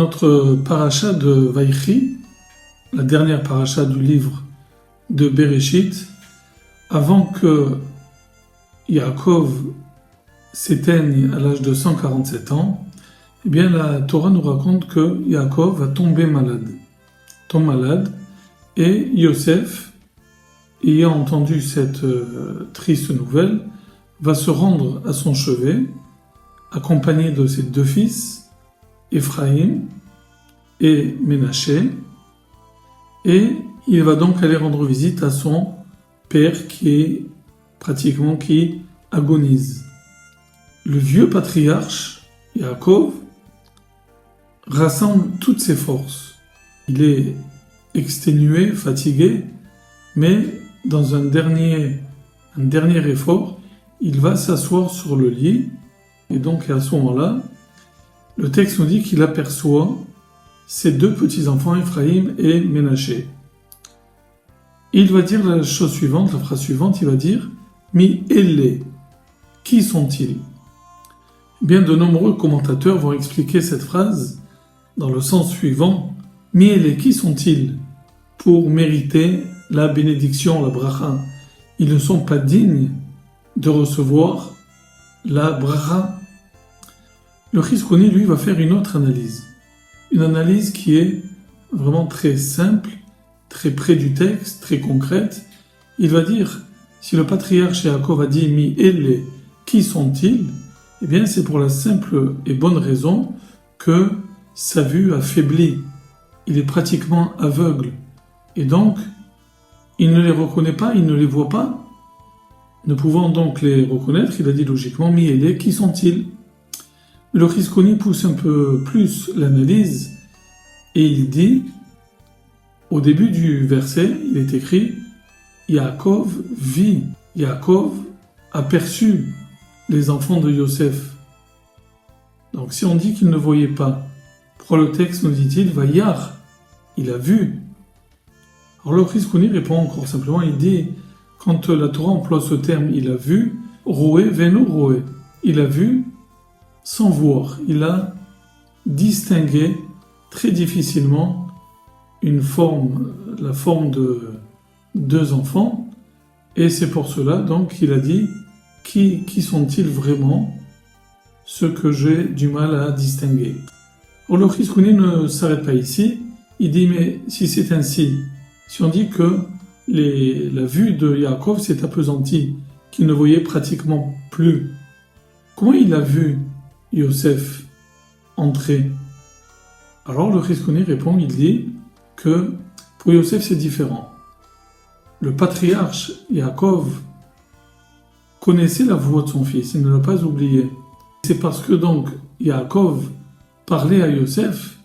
notre paracha de Vaïchi, la dernière paracha du livre de Bereshit, avant que Yaakov s'éteigne à l'âge de 147 ans, eh bien la Torah nous raconte que Yaakov va tomber malade, et Yosef, ayant entendu cette triste nouvelle, va se rendre à son chevet, accompagné de ses deux fils, Ephraïm et Ménaché, et il va donc aller rendre visite à son père qui agonise. Le vieux patriarche, Yaakov, rassemble toutes ses forces. Il est exténué, fatigué, mais dans un dernier effort, il va s'asseoir sur le lit, et donc à ce moment-là, le texte nous dit qu'il aperçoit ses deux petits-enfants, Ephraïm et Ménaché. Il va dire la phrase suivante, il va dire « Mi elle, qui sont-ils » Bien de nombreux commentateurs vont expliquer cette phrase dans le sens suivant « Mi elle, qui sont-ils » pour mériter la bénédiction, la bracha. Ils ne sont pas dignes de recevoir la bracha. Le Chizkoni, lui, va faire une autre analyse. Une analyse qui est vraiment très simple, très près du texte, très concrète. Il va dire, si le patriarche Yaakov a dit « Mi elle, qui sont-ils » eh bien, c'est pour la simple et bonne raison que sa vue a faibli. Il est pratiquement aveugle. Et donc, il ne les reconnaît pas, il ne les voit pas. Ne pouvant donc les reconnaître, il a dit logiquement « Mi elle, qui sont-ils » Mais le Chizkoni pousse un peu plus l'analyse et il dit, au début du verset, il est écrit « Yaakov vit ». Yaakov aperçut les enfants de Yosef. Donc si on dit qu'il ne voyait pas, pourquoi le texte nous dit-il « Vayar » il a vu. Alors le Chizkoni répond encore simplement, il dit quand la Torah emploie ce terme « il a vu », « roé veno roé », il a vu sans voir, il a distingué très difficilement la forme de deux enfants, et c'est pour cela donc qu'il a dit qui sont-ils vraiment, ceux que j'ai du mal à distinguer. Alors le Chizkoni ne s'arrête pas ici, il dit mais si c'est ainsi, si on dit que la vue de Yaakov s'est appesantie, qu'il ne voyait pratiquement plus, comment il a vu Yosef entrer? Alors le Chizkoni répond, il dit que pour Yosef c'est différent. Le patriarche Yaakov connaissait la voix de son fils, il ne l'a pas oublié. C'est parce que donc Yaakov parlait à Yosef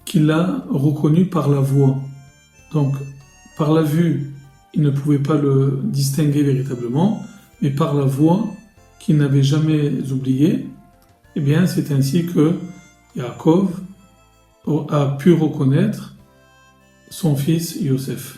qu'il l'a reconnu par la voix. Donc par la vue, il ne pouvait pas le distinguer véritablement, mais par la voix qu'il n'avait jamais oubliée, eh bien, c'est ainsi que Yaakov a pu reconnaître son fils Yosef.